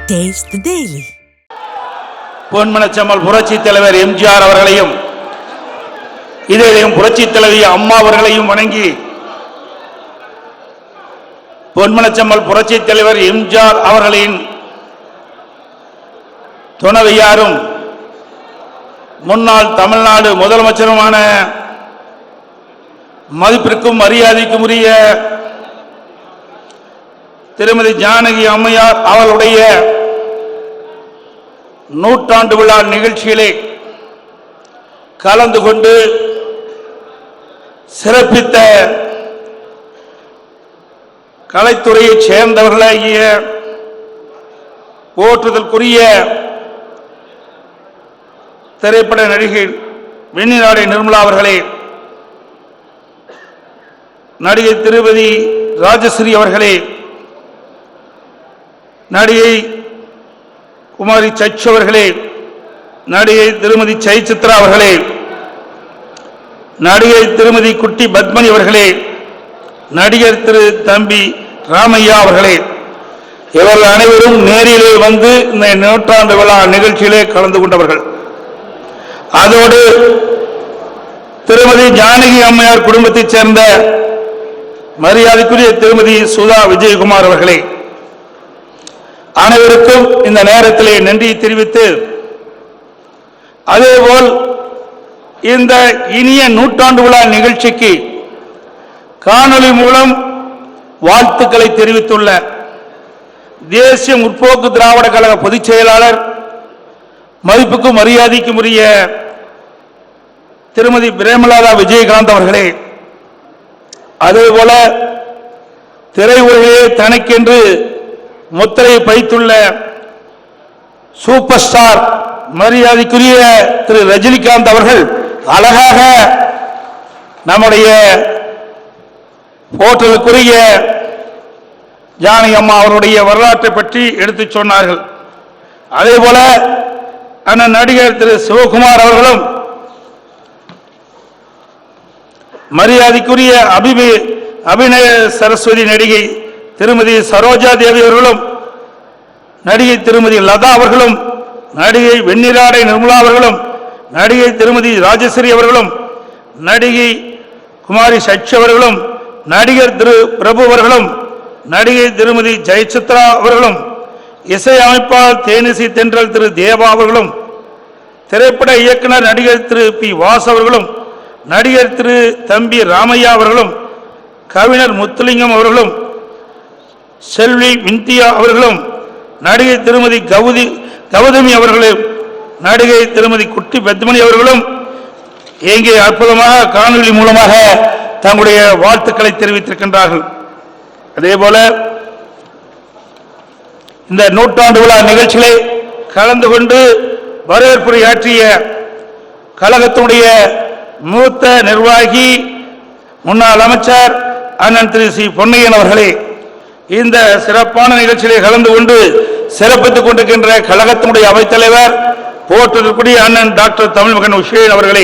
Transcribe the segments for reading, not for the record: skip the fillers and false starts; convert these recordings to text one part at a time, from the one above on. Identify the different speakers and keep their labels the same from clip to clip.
Speaker 1: Taste the Daily.
Speaker 2: பொன்மனச்செம்மல் புரட்சி தலைவர் எம்ஜிஆர் அவர்களையும் இதயம் புரட்சி தலைவி அம்மா அவர்களையும் வணங்கி பொன்மனச்செம்மல் புரட்சி தலைவர் எம்ஜிஆர் அவர்களின் துணைவியாரும் முன்னாள் தமிழ்நாடு முதலமைச்சருமான மதிப்பிற்கும் மரியாதைக்கும் உரிய திருமதி ஜானகி அம்மையார் அவர்களுடைய நூற்றாண்டு விழா நிகழ்ச்சியிலே கலந்து கொண்டு சிறப்பித்த கலைத்துறையைச் சேர்ந்தவர்களாகிய போற்றுதலுக்குரிய திரைப்பட நடிகை வெண்ணிலாடை நிர்மலா அவர்களே, நடிகை திருமதி ராஜஸ்ரீ அவர்களே, நடிகை குமாரி சச்சு அவர்களே, நடிகை திருமதி ஜெயசித்ரா அவர்களே, நடிகை திருமதி குட்டி பத்மனி அவர்களே, நடிகர் திரு தம்பி ராமையா அவர்களே, இவர்கள் அனைவரும் நேரிலே வந்து இந்த நூற்றாண்டு விழா நிகழ்ச்சியிலே கலந்து கொண்டவர்கள். அதோடு திருமதி ஜானகி அம்மையார் குடும்பத்தைச் சேர்ந்த மரியாதைக்குரிய திருமதி சுதா விஜயகுமார் அவர்களே, அனைவருக்கும் இந்த நேரத்திலே நன்றியை தெரிவித்து, அதேபோல் இந்த இனிய நூற்றாண்டு விழா நிகழ்ச்சிக்கு காணொலி மூலம் வாழ்த்துக்களை தெரிவித்துள்ள தேசிய முற்போக்கு திராவிட கழக பொதுச் செயலாளர் மதிப்புக்கும் மரியாதைக்கும் உரிய திருமதி பிரேமலதா விஜயகாந்த் அவர்களே, அதேபோல திரையுலகிலே தனக்கென்று முத்திரை பதித்துள்ள சூப்பர் ஸ்டார் மரியாதைக்குரிய திரு ரஜினிகாந்த் அவர்கள் அழகாக நம்முடைய போற்றலுக்குரிய ஜானகி அம்மா அவருடைய வரலாற்றை பற்றி எடுத்துச் சொன்னார்கள். அதேபோல அண்ணன் நடிகர் திரு சிவகுமார் அவர்களும் மரியாதைக்குரிய அபிநய சரஸ்வதி நடிகை திருமதி சரோஜா தேவி அவர்களும், நடிகை திருமதி லதா அவர்களும், நடிகை வெண்ணிலாடை நிர்மலா அவர்களும், நடிகை திருமதி ராஜஸ்ரீ அவர்களும், நடிகை குமாரி சச்சி அவர்களும், நடிகர் திரு பிரபு அவர்களும், நடிகை திருமதி ஜெயசித்ரா அவர்களும், இசை அமைப்பாளர் தேனிசி தென்றல் திரு தேவா அவர்களும், திரைப்பட இயக்குனர் நடிகர் திரு பி வாஸ் அவர்களும், நடிகர் திரு தம்பி ராமையா அவர்களும், கவிஞர் முத்துலிங்கம் அவர்களும், செல்வி விந்தியா அவர்களும், நடிகை திருமதி கௌதமி அவர்களும், நடிகை திருமதி குட்டி பத்மனி அவர்களும் இங்கே அற்புதமாக காணொலி மூலமாக தங்களுடைய வாழ்த்துக்களை தெரிவித்திருக்கின்றார்கள். அதேபோல இந்த நூற்றாண்டு விழா நிகழ்ச்சிகளை கலந்து கொண்டு வரவேற்புரையாற்றிய கழகத்தினுடைய மூத்த நிர்வாகி முன்னாள் அமைச்சர் அண்ணன் திரு சி பொன்னையன் அவர்களே, இந்த சிறப்பான நிகழ்ச்சியிலே கலந்து கொண்டு சிறப்பித்துக் கொண்டிருக்கின்ற கழகத்தினுடைய அவைத்தலைவர் போற்றக்கூடிய அண்ணன் டாக்டர் தமிழ்மகன் உஷேன் அவர்களே,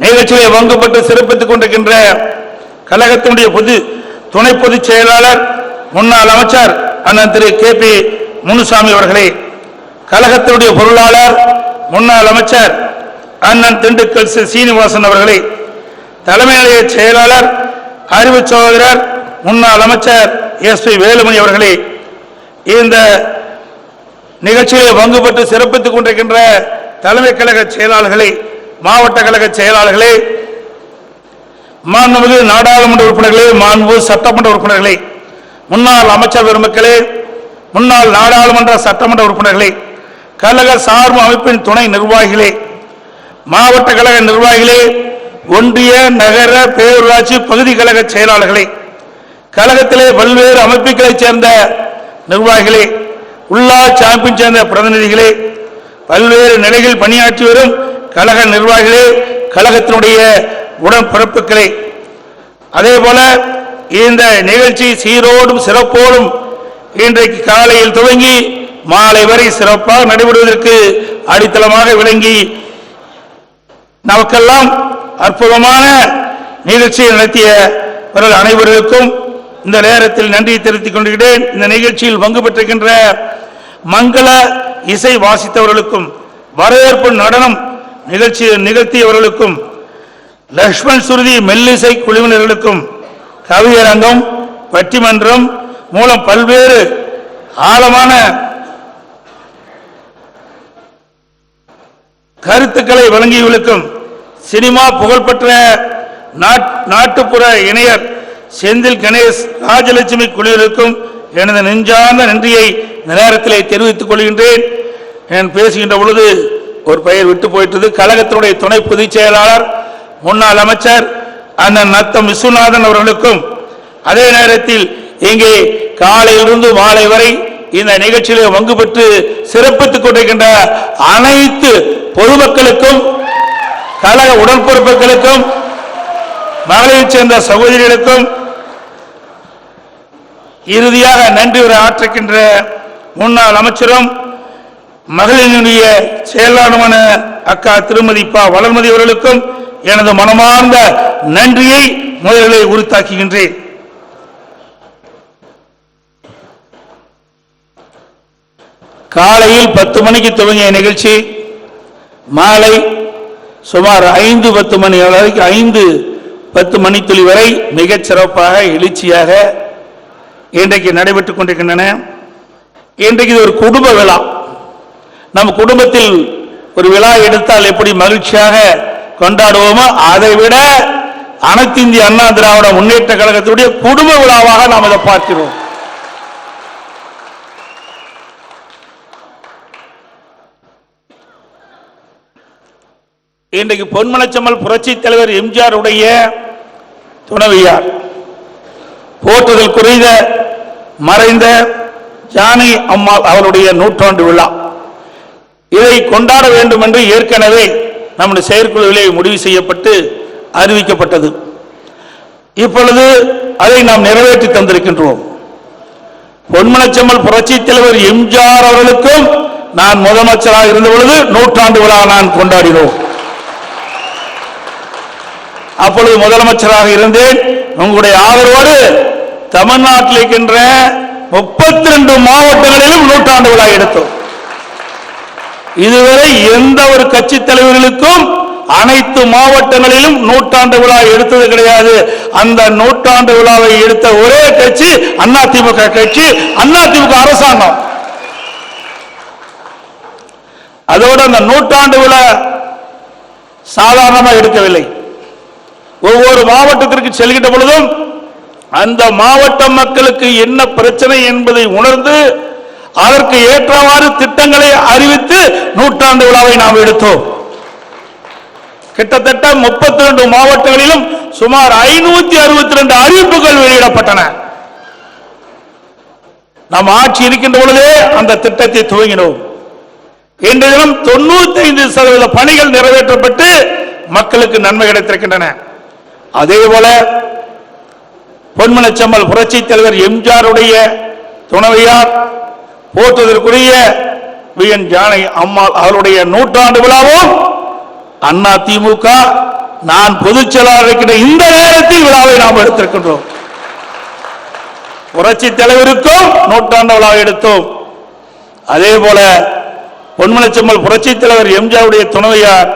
Speaker 2: நிகழ்ச்சியிலே பங்குபட்டு சிறப்பித்துக் கொண்டிருக்கின்ற கழகத்தினுடைய துணை பொதுச் செயலாளர் முன்னாள் அமைச்சர் அண்ணன் திரு கே பி முனுசாமி அவர்களே, கழகத்தினுடைய பொருளாளர் முன்னாள் அமைச்சர் அண்ணன் திண்டுக்கல் சீனிவாசன் அவர்களே, தலைமை நிலைய செயலாளர் அறிவு சகோதரர் முன்னாள் அமைச்சர் எஸ் பி வேலுமணி அவர்களே, இந்த நிகழ்ச்சியில் பங்குபட்டு சிறப்பித்துக் கொண்டிருக்கின்ற தலைமை கழக செயலாளர்களே, மாவட்ட கழக செயலாளர்களே, மாண்புமிகு நாடாளுமன்ற உறுப்பினர்களே, மாண்பு சட்டமன்ற உறுப்பினர்களே, முன்னாள் அமைச்சர் பெருமக்களே, முன்னாள் நாடாளுமன்ற சட்டமன்ற உறுப்பினர்களே, கழக சார்பு அமைப்பின் துணை நிர்வாகிகளே, மாவட்ட கழக நிர்வாகிகளே, ஒன்றிய நகர பேரூராட்சி பகுதி கழக செயலாளர்களே, கழகத்திலே பல்வேறு அமைப்புகளைச் சேர்ந்த நிர்வாகிகளே, உள்ளாட்சி அமைப்பைச் சேர்ந்த பிரதிநிதிகளே, பல்வேறு நிலைகளில் பணியாற்றி வரும் கழக நிர்வாகிகளே, கழகத்தினுடைய உடன்பிறப்புகளே, அதேபோல இந்த நிகழ்ச்சி சீரோடும் சிறப்போடும் இன்றைக்கு காலையில் துவங்கி மாலை வரை சிறப்பாக நடைபெறுவதற்கு அடித்தளமாக விளங்கி நமக்கெல்லாம் அற்புதமான நிகழ்ச்சியை நடத்தியவர்கள் அனைவருக்கும் இந்த நேரத்தில் நன்றி தெரிவித்துக் கொண்டிருக்கிறேன். இந்த நிகழ்ச்சியில் பங்கு பெற்றிருக்கின்ற மங்கள இசை வாசித்தவர்களுக்கும் வரவேற்பு நடனம் நிகழ்த்தியவர்களுக்கும் லக்ஷ்மண் சுருதி மெல்லிசை குழுவினர்களுக்கும் கவியரங்கம் பட்டிமன்றம் மூலம் பல்வேறு ஆழமான கருத்துக்களை வழங்கியவர்களுக்கும் சினிமா புகழ்பெற்ற நாட்டுப்புற இணையர் செந்தில் கணேஷ் ராஜலட்சுமி குழுவினருக்கும் எனது நெஞ்சார்ந்த நன்றியை இந்த நேரத்தில் தெரிவித்துக் கொள்கின்றேன். நான் பேசுகின்ற பொழுது ஒரு பெயர் விட்டு போயிட்டது. கழகத்தினுடைய துணை பொதுச் செயலாளர் முன்னாள் அமைச்சர் அண்ணன் நத்தம் விஸ்வநாதன் அவர்களுக்கும், அதே நேரத்தில் இங்கே காலையிலிருந்து மாலை வரை இந்த நிகழ்ச்சியிலே பங்கு பெற்று சிறப்பித்துக் கொண்டிருக்கின்ற அனைத்து பொதுமக்களுக்கும், கழக உடன்பிறப்புகளுக்கும், மகளிரைச் சேர்ந்த சகோதரிகளுக்கும், இறுதியாக நன்றி உரை ஆற்றுகின்ற முன்னாள் அமைச்சரும் மகளிருடைய செயலாளருமான அக்கா திருமதி ப வளர்மதி அவர்களுக்கும் எனது மனமார்ந்த நன்றியை முதலிலே உரித்தாக்குகின்றேன். காலையில் 10 மணிக்கு துவங்கிய நிகழ்ச்சி மாலை சுமார் 5-10 மணி வரைக்கும் 5-10 மணித்துளி வரை மிகச் சிறப்பாக எழுச்சியாக இன்றைக்கு நடைபெற்றுக் கொண்டிருக்கின்றன. இன்றைக்கு இது ஒரு குடும்ப விழா. நம் குடும்பத்தில் ஒரு விழா எடுத்தால் எப்படி மகிழ்ச்சியாக கொண்டாடுவோமோ அதை விட அனைத்து இந்திய அண்ணா திராவிட முன்னேற்ற கழகத்துடைய குடும்ப விழாவாக நாம் இதை பார்க்கிறோம். இன்றைக்கு பொன்மனச்செம்மல் புரட்சி தலைவர் எம்ஜிஆர் உடைய துணைவியார் போற்றுதல் குறித மறைந்த ஜானகி அம்மா அவருடைய 100ஆண்டு விழா. இதை கொண்டாட வேண்டும் என்று ஏற்கனவே நம்முடைய செயற்குழுவிலே முடிவு செய்யப்பட்டு அறிவிக்கப்பட்டது. இப்பொழுது அதை நாம் நிறைவேற்றி தந்திருக்கின்றோம். பொன்மனச்செம்மல் புரட்சி தலைவர் எம்ஜிஆர் அவர்களுக்கும் நான் முதலமைச்சராக இருந்த பொழுது 100ஆண்டு விழா நான் கொண்டாடினோம். அப்பொழுது முதலமைச்சராக இருந்தேன். உங்களுடைய ஆதரவோடு தமிழ்நாட்டில் இருக்கின்ற 32 மாவட்டங்களிலும் 100ஆண்டு விழா எடுத்தோம். இதுவரை எந்த ஒரு கட்சி தலைவர்களுக்கும் அனைத்து மாவட்டங்களிலும் 100ஆண்டு விழா எடுத்தது கிடையாது. அந்த 100ஆண்டு விழாவை எடுத்த ஒரே கட்சி அதிமுக கட்சி, அதிமுக அரசாங்கம். அதோடு அந்த 100ஆண்டு விழா சாதாரணமாக எடுக்கவில்லை. ஒவ்வொரு மாவட்டத்திற்கு செல்கின்ற பொழுதும் அந்த மாவட்ட மக்களுக்கு என்ன பிரச்சனை என்பதை உணர்ந்து அதற்கு ஏற்றவாறு திட்டங்களை அறிவித்து 100ஆண்டு விழாவை நாம் எடுத்தோம். கிட்டத்தட்ட 32 மாவட்டங்களிலும் சுமார் 562 அறிவிப்புகள் வெளியிடப்பட்டன. நாம் ஆட்சி இருக்கின்ற பொழுதே அந்த திட்டத்தை துவங்கினோம். இன்றைய தினம் 95% பணிகள் நிறைவேற்றப்பட்டு மக்களுக்கு நன்மை கிடைத்திருக்கின்றன. அதேபோல பொன்மனச்செம்மல் புரட்சி தலைவர் எம்ஜிஆருடைய துணைவியார் போற்றுவதற்குரிய வி.என். ஜானகி அம்மா அவருடைய 100ஆண்டு விழாவும் அதிமுக நான் பொதுச் செயலாளர் இருக்கின்ற இந்த நேரத்தில் விழாவை நாம் எடுத்திருக்கின்றோம். புரட்சி தலைவருக்கும் 100ஆண்டு விழா எடுத்தோம். அதே போல பொன்மனச்செம்மல் புரட்சி தலைவர் எம்ஜிஆருடைய துணைவியார்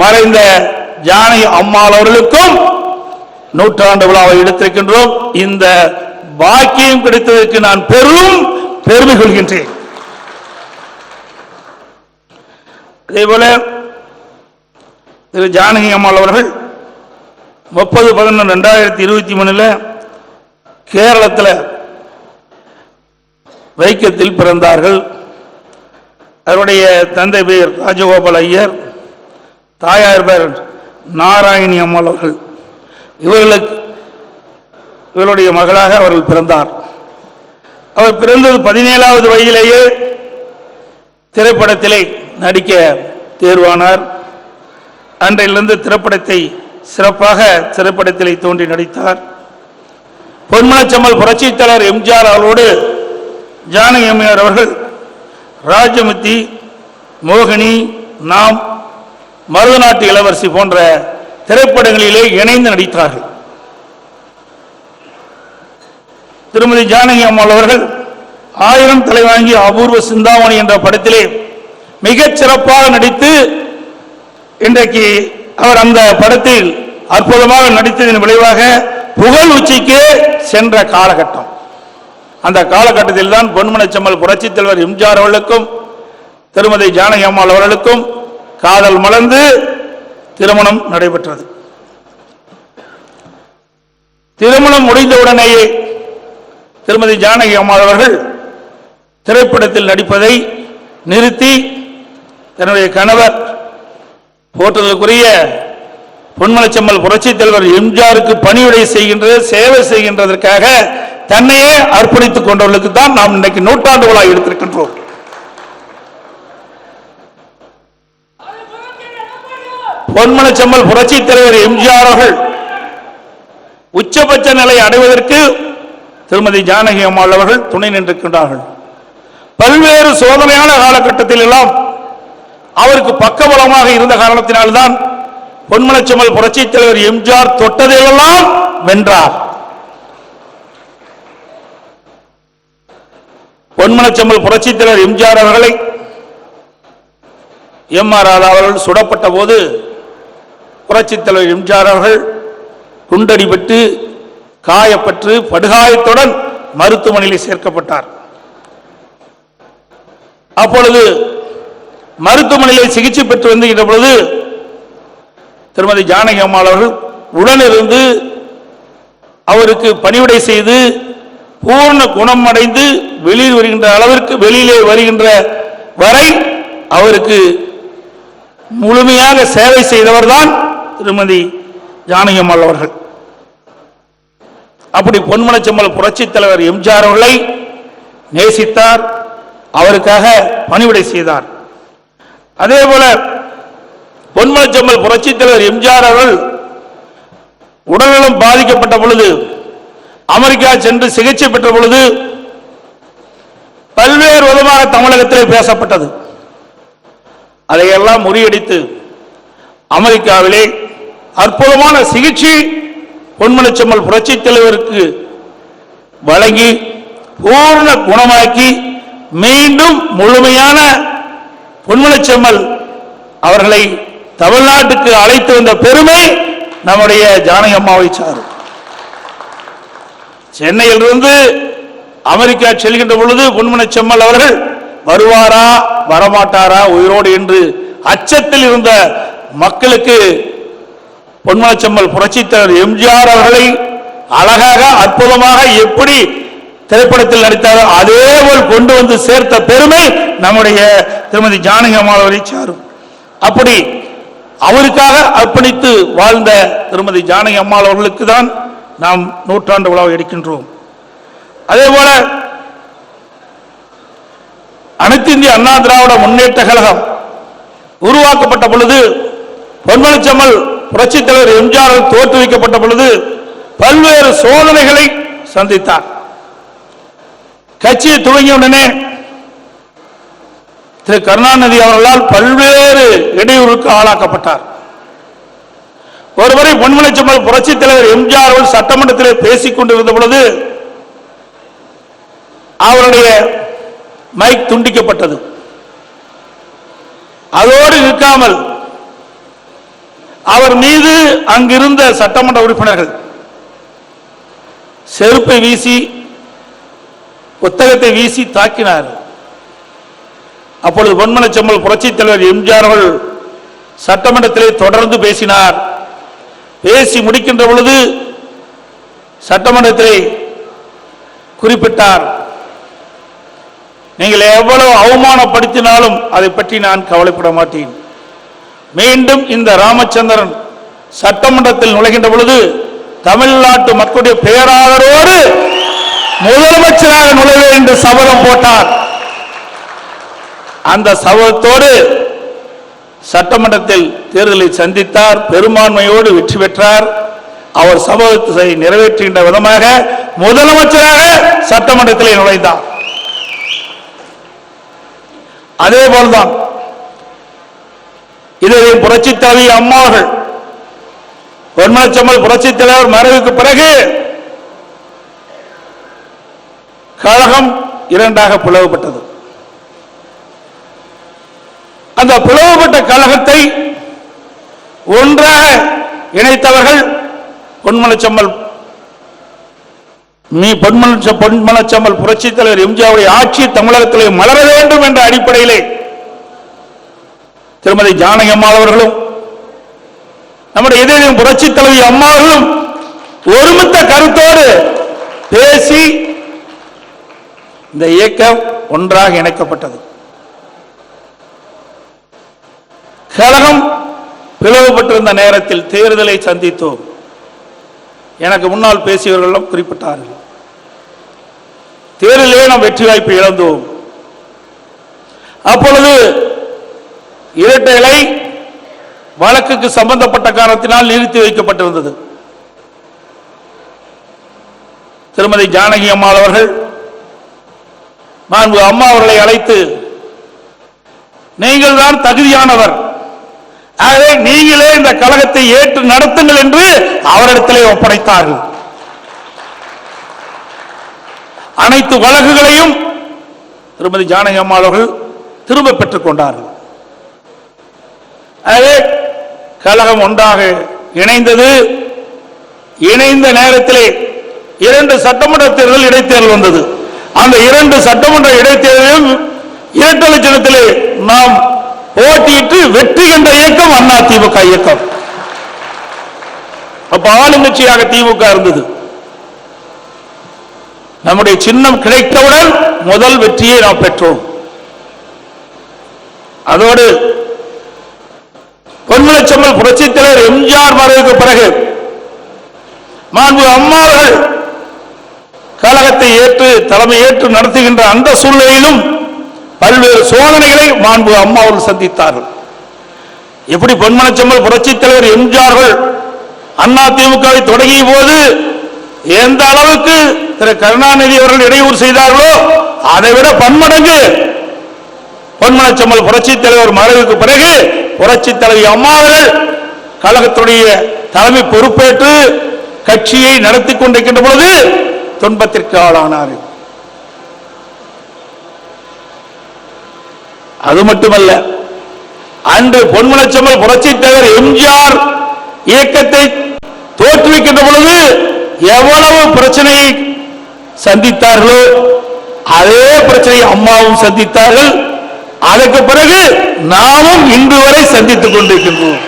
Speaker 2: மறைந்த ஜானகி அம்மாள் அவர்களுக்கும் 100ஆண்டு விழாவை எடுத்திருக்கின்றோம். இந்த பாக்கியம் கிடைத்ததற்கு நான் பெரும் பெருமை கொள்கின்றேன். அதேபோல திரு ஜானகி அம்மாள் அவர்கள் 30/11/2023 கேரளத்தில் வைக்கத்தில் பிறந்தார்கள். அவருடைய தந்தை பேர் ராஜகோபால் ஐயர், தாயார் பேர் நாராயணி அம்மாள் அவர்கள். இவருடைய மகளாக அவர்கள் பிறந்தார். அவர் பிறந்தது 17வது வயதிலேயே திரைப்படத்திலே நடிக்க தேர்வானார். அன்றையிலிருந்து திரைப்படத்தை சிறப்பாக திரைப்படத்திலே தோன்றி நடித்தார். பொன்மனச்செம்மல் புரட்சி தலைவர் எம்ஜிஆர் அவரோடு ஜானகி அம்மையார் அவர்கள் ராஜமுத்தி, மோகினி, நாம், மருதநாட்டு இளவரசி போன்ற திரைப்படங்களிலே இணைந்து நடித்தார்கள். திருமதி ஜானகி அம்மாள் அவர்கள் 1000 தலை வாங்கி அபூர்வ சிந்தாமணி என்ற படத்திலே மிகச் சிறப்பாக நடித்து இன்றைக்கு அவர் அந்த படத்தில் அற்புதமாக நடித்ததன் விளைவாக புகழ் உச்சிக்கு சென்ற காலகட்டம். அந்த காலகட்டத்தில் தான் பொன்மனச்செம்மல் புரட்சித் தலைவர் எம்ஜிஆர் அவர்களுக்கும் திருமதி ஜானகி அம்மாள் அவர்களுக்கும் காதல் மலர்ந்து திருமணம் நடைபெற்றது. திருமணம் முடிந்தவுடனேயே திருமதி ஜானகி அம்மாள் அவர்கள் திரைப்படத்தில் நடிப்பதை நிறுத்தி தன்னுடைய கணவர் போற்றுதலுக்குரிய பொன்மனச்செம்மல் புரட்சித் தலைவர் எம்ஜிஆருக்கு பணிவிடை செய்கின்ற சேவை செய்கின்றதற்காக தன்னையே அர்ப்பணித்துக் கொண்டவர்களுக்கு தான் நாம் இன்றைக்கு நூற்றாண்டு விழா எடுத்திருக்கின்றோம். பொன்மனச்செம்மல் புரட்சித் தலைவர் எம்ஜிஆர் அவர்கள் உச்சபட்ச நிலை அடைவதற்கு திருமதி ஜானகி அம்மாள் அவர்கள் துணை நின்றிருக்கின்றார்கள். பல்வேறு சோதனையான காலகட்டத்தில் எல்லாம் அவருக்கு பக்கபலமாக இருந்த காரணத்தினால்தான் பொன்மனச்செம்மல் புரட்சித் தலைவர் எம்ஜிஆர் தொட்டதையெல்லாம் வென்றார். பொன்மனச்செம்மல் புரட்சித் தலைவர் எம்ஜிஆர் அவர்களை எம்.ஆர். ராதா அவர்கள் சுடப்பட்ட போது புரட்சித் தலைவர் எம்ஜிஆர் அவர்கள் குண்டடிபட்டு காயப்பட்டு படுகாயத்துடன் மருத்துவமனையில் சேர்க்கப்பட்டார். அப்பொழுது மருத்துவமனையில் சிகிச்சை பெற்று வந்துகின்ற பொழுது திருமதி ஜானகி அம்மாள் அவர்கள் உடனிருந்து அவருக்கு பணிவிடை செய்து பூர்ண குணம் அடைந்து வெளியில் வருகின்ற அளவிற்கு வெளியிலே வருகின்ற வரை அவருக்கு முழுமையாக சேவை செய்தவர் தான் திருமதி ஜானகி அம்மாள் அவர்கள். அப்படி பொன்மனச்செம்மல் புரட்சித் தலைவர் எம்ஜிஆர் அவர்களை நேசித்தார், அவருக்காக பணிவிடை செய்தார். அதே போல பொன்மனச்செம்மல் புரட்சித் தலைவர் எம்ஜிஆர் அவர்கள் உடல்நலம் பாதிக்கப்பட்ட பொழுது அமெரிக்கா சென்று சிகிச்சை பெற்ற பொழுது பல்வேறு விதமாக தமிழகத்திலே பேசப்பட்டது. அதையெல்லாம் முறியடித்து அமெரிக்காவிலே அற்புதமான சிகிச்சை பொன்மனச்செம்மல் புரட்சித் தலைவருக்கு வழங்கி பூர்ண குணமாக்கி மீண்டும் முழுமையான பொன்மனச்செம்மல் அவர்களை தமிழ்நாட்டுக்கு அழைத்து வந்த பெருமை நம்முடைய ஜானகி அம்மாவை சாரும். சென்னையிலிருந்து அமெரிக்கா செல்கின்ற பொழுது பொன்மனச்செம்மல் அவர்கள் வருவாரா வரமாட்டாரா உயிரோடு என்று அச்சத்தில் இருந்த மக்களுக்கு பொன்மனச்செம்மல் புரட்சித் தலைவர் எம்ஜிஆர் அவர்களை அழகாக அற்புதமாக எப்படி திரைப்படத்தில் நடித்தாரோ அதேபோல் கொண்டு வந்து சேர்த்த பெருமை நம்முடைய திருமதி ஜானகி அம்மாள் அவரை சாரும். அப்படி அவருக்காக அர்ப்பணித்து வாழ்ந்த திருமதி ஜானகி அம்மாள் அவர்களுக்கு தான் நாம் நூற்றாண்டு விழாவை எடுக்கின்றோம். அதே போல அனைத்து இந்திய அண்ணா திராவிட முன்னேற்ற கழகம் உருவாக்கப்பட்ட பொழுது பொன்மனச்செம்மல் புரட்சித் தலைவர் எம்ஜிஆர் தோற்றுவிக்கப்பட்ட பொழுது பல்வேறு சோதனைகளை சந்தித்தார். கட்சியை துவங்கியுடனே திரு கருணாநிதி அவர்களால் பல்வேறு இடையூறுக்கு ஆளாக்கப்பட்டார். ஒருமுறை பொன்மனச்செம்மல் புரட்சித் தலைவர் எம்ஜிஆர் அவர்கள் சட்டமன்றத்திலே பேசிக் கொண்டிருந்த பொழுது அவருடைய மைக் துண்டிக்கப்பட்டது. அதோடு நிற்காமல் அவர் மீது அங்கிருந்த சட்டமன்ற உறுப்பினர்கள் செருப்பை வீசி புத்தகத்தை வீசி தாக்கினார். அப்பொழுது பொன்மனச்செம்மல் புரட்சித் தலைவர் எம்ஜிஆர் அவர்கள் சட்டமன்றத்திலே தொடர்ந்து பேசினார். பேசி முடிக்கின்ற பொழுது சட்டமன்றத்திலே குறிப்பிட்டார், நீங்கள் எவ்வளவு அவமானப்படுத்தினாலும் அதை பற்றி நான் கவலைப்பட மாட்டேன். மீண்டும் இந்த ராமச்சந்திரன் சட்டமன்றத்தில் நுழைகின்ற பொழுது தமிழ்நாட்டு மக்களுடைய பேராதரவோடு முதலமைச்சராக நுழைவேன் என்று சபதம் போட்டார். அந்த சபதத்தோடு சட்டமன்றத்தில் தேர்தலை சந்தித்தார், பெரும்பான்மையோடு வெற்றி பெற்றார். அவர் சபதத்தை நிறைவேற்றுகின்ற விதமாக முதலமைச்சராக சட்டமன்றத்தில் நுழைந்தார். அதே போல்தான் இதை புரட்சித் தலைவி அம்மாவர்கள் பொன்மனச்செம்மல் புரட்சித் தலைவர் மறைவுக்கு பிறகு கழகம் இரண்டாக பிளவுபட்டது. அந்த பிளவுபட்ட கழகத்தை ஒன்றாக இணைத்தவர்கள் பொன்மனச்செம்மல் புரட்சி தலைவர் எம்ஜிஆருடைய ஆட்சி தமிழகத்திலே மலர வேண்டும் என்ற அடிப்படையிலே திருமதி ஜானகி அம்மா அவர்களும் நம்முடைய இதயம் புரட்சி தலைவி அம்மா அவர்களும் ஒருமித்த கருத்தோடு பேசி இந்த இயக்கம் ஒன்றாக இணைக்கப்பட்டது. கழகம் பிளவுபட்டிருந்த நேரத்தில் தேர்தலை சந்தித்தோம். எனக்கு முன்னால் பேசியவர்களும் குறிப்பிட்டார்கள். தேர்தலிலே நாம் வெற்றி வாய்ப்பை இழந்தோம். அப்பொழுது இரட்டை இலை வழக்குக்கு சம்பந்தப்பட்ட காரணத்தினால் நிறுத்தி வைக்கப்பட்டிருந்தது. திருமதி ஜானகி அம்மா அவர்கள் மாண்பு அம்மா அவர்களை அழைத்து, நீங்கள் தான் தகுதியானவர், ஆகவே நீங்களே இந்த கழகத்தை ஏற்று நடத்துங்கள் என்று அவரிடத்திலே ஒப்படைத்தார்கள். அனைத்து வழக்குகளையும் திருமதி ஜானகி அம்மா அவர்கள் திரும்ப பெற்றுக் கொண்டார்கள். ஆகவே கழகம் ஒன்றாக இணைந்தது. இணைந்த நேரத்திலே 2 சட்டமன்ற தேர்தல் இடைத்தேர்தல் வந்தது. அந்த 2 சட்டமன்ற இடைத்தேர்தலும் இரட்டை சின்னத்திலே நாம் போட்டியிட்டு வெற்றி கண்ட இயக்கம் அண்ணா திமுக இயக்கம். அப்ப ஆளுங்கட்சியாக திமுக இருந்தது. நம்முடைய சின்னம் கிடைத்தவுடன் முதல் வெற்றியை நாம் பெற்றோம். அதோடு பொன்மனச்செம்மல் புரட்சி தலைவர் எம்ஜிஆர் மறைவுக்கு பிறகு மாண்பு அம்மா அவர்கள் கழகத்தை ஏற்று தலைமை ஏற்று நடத்துகின்ற அந்த சூழ்நிலையிலும் பல்வேறு சோதனைகளை மாண்பு அம்மா அவர்கள் சந்தித்தார்கள். எப்படி பொன்மனச்செம்மல் புரட்சி தலைவர் எம்ஜிஆர் அண்ணா திமுகவை தொடங்கிய போது எந்த அளவுக்கு திரு கருணாநிதி அவர்கள் இடையூறு செய்தார்களோ அதைவிட பன்மடங்கு பொன்மனச்செம்மல் புரட்சி தலைவர் மறைவுக்கு பிறகு புரட்சி தலைவி அம்மா அவர்கள் கழகத்துடைய தலைமை பொறுப்பேற்று கட்சியை நடத்தி கொண்டிருக்கின்ற பொழுது துன்பத்திற்கு ஆளானார். அது மட்டுமல்ல, அன்று பொன்மனச்செம்மல் புரட்சி தலைவர் எம்ஜிஆர் இயக்கத்தை தோற்றுவிக்கின்ற பொழுது எவ்வளவு பிரச்சனையை சந்தித்தார்களோ அதே பிரச்சனையை அம்மாவும் சந்தித்தார்கள். அதற்கு பிறகு நாமும் இன்று வரை சந்தித்துக் கொண்டிருக்கின்றோம்.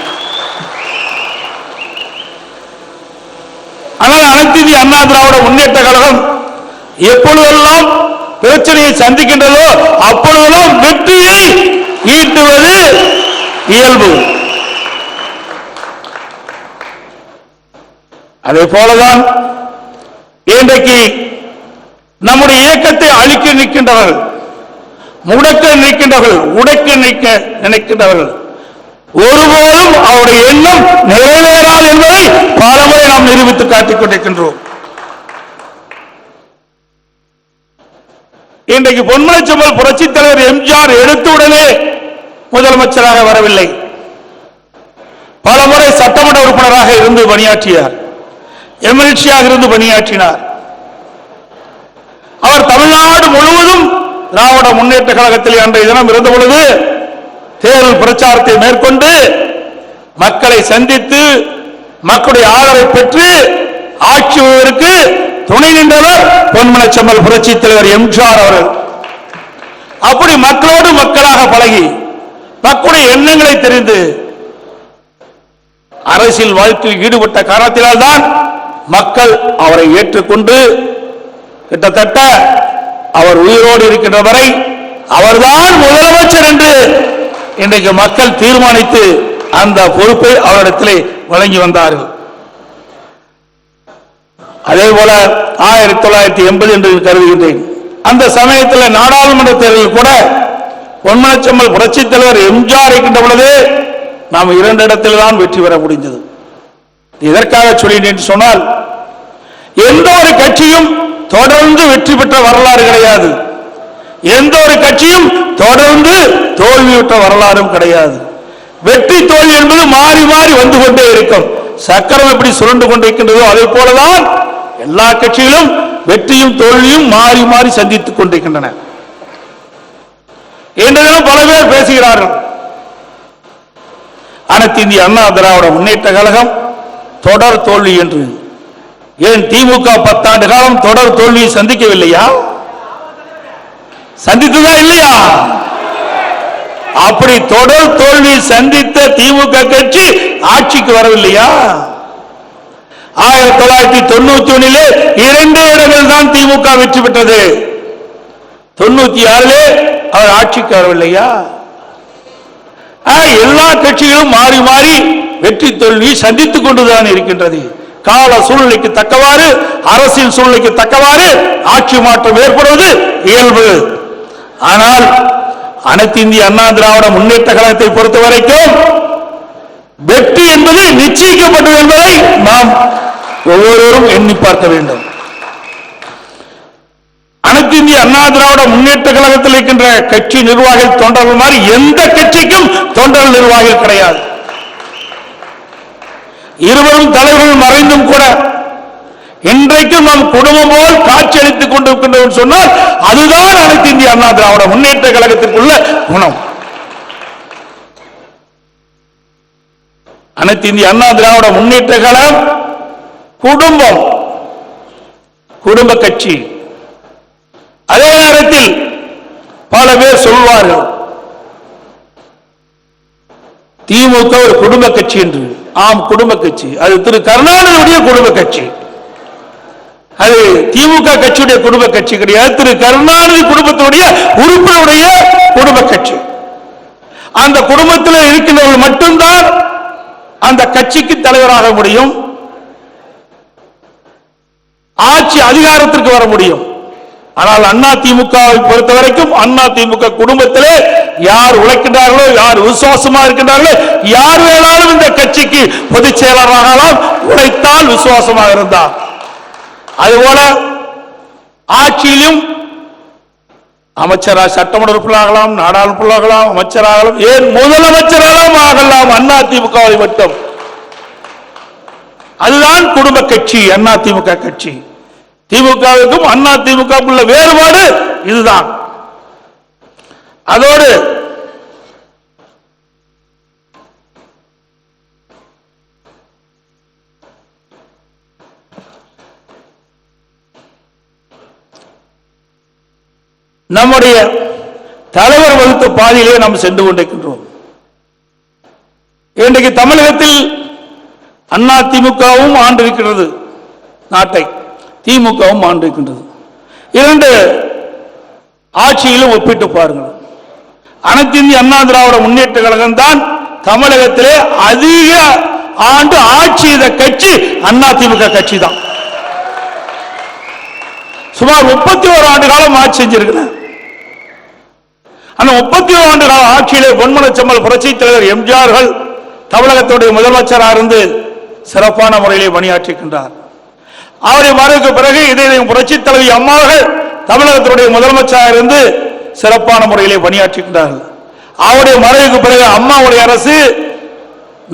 Speaker 2: ஆனால் அனைத்து இந்திய அண்ணா திராவிட முன்னேற்ற கழகம் எப்பொழுதெல்லாம் பிரச்சனையை சந்திக்கின்றதோ அப்பொழுதெல்லாம் வெற்றியை ஈட்டுவது இயல்பு. அதே போலதான் இன்றைக்கு நம்முடைய இயக்கத்தை அழிக்க நிற்கின்றவர்கள், முடக்க நிற்கின்றவர்கள், உடைக்க நிற்க நினைக்கின்றவர்கள் ஒருபோதும் அவருடைய எண்ணம் நிறைவேறாது என்பதை பலமுறை நாம் நிரூபித்து காட்டிக் கொண்டிருக்கின்றோம். இன்றைக்கு பொன்மனச்செம்மல் புரட்சி தலைவர் எம்ஜிஆர் எடுத்தவுடனே முதலமைச்சராக வரவில்லை. பலமுறை சட்டமன்ற உறுப்பினராக இருந்து பணியாற்றினார், எம்எல்சியாக இருந்து பணியாற்றினார். அவர் தமிழ்நாடு முழுவதும் திராவிட முன்னேற்ற கழகத்தில் அன்றைய தினம் இருந்த பொழுது தேர்தல் பிரச்சாரத்தை மேற்கொண்டு மக்களை சந்தித்து மக்களுடைய ஆதரவை பெற்று ஆட்சிக்கு துணை நின்றவர் பொன்மனச்செம்மல் புரட்சி தலைவர் எம்ஜிஆர் அவர்கள். அப்படி மக்களோடு மக்களாக பழகி மக்களுடைய எண்ணங்களை தெரிந்து அரசியல் வாழ்க்கையில் ஈடுபட்ட காரணத்தினால் தான் மக்கள் அவரை ஏற்றுக்கொண்டு கிட்டத்தட்ட அவர் உயிரோடு இருக்கின்ற வரை அவர்தான் முதலமைச்சர் என்று இன்றைக்கு மக்கள் தீர்மானித்து அந்த பொறுப்பை அவரிடத்திலே வழங்கி வந்தார்கள். அதே போல 1980 என்று கருதுகின்றேன். அந்த சமயத்தில் நாடாளுமன்ற தேர்தலில் கூட பொன்மனச்செம்மல் புரட்சி தலைவர் எம்ஜிஆர் இருக்கின்ற பொழுது நாம் 2 இடத்தில் தான் வெற்றி பெற முடிந்தது. இதற்காக சொல்லினேன் சொன்னால் எந்த ஒரு கட்சியும் தொடர்ந்து வெற்றி பெற்ற வரலாறு கிடையாது, எந்த ஒரு கட்சியும் தொடர்ந்து தோல்வியுற்ற வரலாறும் கிடையாது. வெற்றி தோல்வி என்பது மாறி மாறி வந்து கொண்டே இருக்கும். சக்கரம் எப்படி சுரண்டு கொண்டிருக்கின்றதோ அதே போலதான் எல்லா கட்சிகளும் வெற்றியும் தோல்வியும் மாறி மாறி சந்தித்துக் கொண்டிருக்கின்றன என்றும் பல பேர் பேசுகிறார்கள். அனைத்து இந்திய அண்ணா திராவிட முன்னேற்ற கழகம் தொடர் தோல்வி என்று. ஏன் திமுக 10 ஆண்டு காலம் தொடர் தோல்வியை சந்திக்கவில்லையா? சந்தித்ததா இல்லையா? அப்படி தொடர் தோல்வி சந்தித்த திமுக கட்சி ஆட்சிக்கு வரவில்லையா? 1991 2 இடங்கள் தான் திமுக வெற்றி பெற்றது. 96 அவர் ஆட்சிக்கு வரவில்லையா? எல்லா கட்சிகளும் மாறி மாறி வெற்றி தோல்வி சந்தித்துக் கொண்டுதான் இருக்கின்றது. கால சூழ்நிலைக்கு தக்கவாறு, அரசியல் சூழ்நிலைக்கு தக்கவாறு ஆட்சி மாற்றம் ஏற்படுவது இயல்பு. ஆனால் அனைத்து இந்திய அண்ணா திராவிட முன்னேற்ற கழகத்தை பொறுத்த வரைக்கும் வெற்றி என்பது நிச்சயிக்கப்பட்டது என்பதை நாம் ஒவ்வொருவரும் எண்ணி பார்க்க வேண்டும். அனைத்து இந்திய அண்ணா திராவிட முன்னேற்ற கழகத்தில் இருக்கின்ற கட்சி நிர்வாகிகள் தொண்டர்கள் மாதிரி எந்த கட்சிக்கும் தொண்டர்கள் நிர்வாகிகள் கிடையாது. இருவரும் தலைவர்கள் மறைந்தும் கூட இன்றைக்கும் நம் குடும்பம் போல் காட்சியளித்துக் கொண்டிருக்கின்றோம் சொன்னால் அதுதான் அனைத்து இந்திய அண்ணா திராவிட முன்னேற்ற கழகத்திற்குள்ள குணம். அனைத்து இந்திய அண்ணா திராவிட முன்னேற்ற கழகம் குடும்பம், குடும்ப கட்சி. அதே நேரத்தில் பல பேர் சொல்வார்கள் திமுக ஒரு குடும்ப கட்சி என்று. ஆம், குடும்ப கட்சி. அது திரு கருணாநிதியுடைய குடும்ப கட்சி. அது திமுக கட்சியுடைய குடும்ப கட்சி கிடையாது. திரு கருணாநிதி குடும்பத்தினுடைய உறுப்பினருடைய குடும்ப கட்சி. அந்த குடும்பத்தில் இருக்கின்றவர்கள் மட்டும்தான் அந்த கட்சிக்கு தலைவராக முடியும், ஆட்சி அதிகாரத்திற்கு வர முடியும். ஆனால் அண்ணா திமுகவை பொறுத்த வரைக்கும் அண்ணா திமுக குடும்பத்திலே யார் உழைக்கின்றார்களோ, யார் விசுவாசமாக இருக்கின்றார்களோ, யார் வேணாலும் இந்த கட்சிக்கு பொதுச் செயலாளராகலாம், உழைத்தால் விசுவாசமாக இருந்தார். அதுபோல ஆட்சியிலும் அமைச்சராக, சட்டமன்ற உறுப்பினராகலாம், நாடாளுமன்றம் அமைச்சராகலாம், ஏன் முதலமைச்சராகவும் ஆகலாம் அண்ணா திமுகவை மட்டும். அதுதான் குடும்ப கட்சி அண்ணா திமுக கட்சி. திமுகவுக்கும் அண்ணா திமுக உள்ள வேறுபாடு இதுதான். அதோடு நம்முடைய தலைவர் வகுத்த பாதையிலே நாம் சென்று கொண்டிருக்கின்றோம். இன்றைக்கு தமிழகத்தில் அண்ணா திமுகவும் ஆண்டிருக்கிறது நாட்டை, திமுகவும் ஆண்டிருக்கின்றது. 2 ஆட்சியிலும் ஒப்பிட்டு பாருங்கள். அனைத்து இந்திய அண்ணா திராவிட முன்னேற்ற கழகம் தான் தமிழகத்திலே அதிக ஆண்டு ஆட்சி செய்த கட்சி அண்ணா திமுக கட்சி தான். சுமார் 31 ஆண்டு காலம் ஆட்சி செஞ்சிருக்கிறேன். அந்த 31 ஆண்டு கால ஆட்சியிலே பொன்மனச்செம்மல் புரட்சி தலைவர் எம்ஜிஆர்கள் தமிழகத்துடைய முதலமைச்சராக இருந்து சிறப்பான முறையிலே பணியாற்றுகின்றார். அவருடைய மறைவுக்கு பிறகு இதே புரட்சி தலைவி அம்மாவர்கள் தமிழகத்தினுடைய முதலமைச்சராக இருந்து சிறப்பான முறையிலே பணியாற்றுகின்றார்கள். அவருடைய மறைவுக்கு பிறகு அம்மாவுடைய அரசு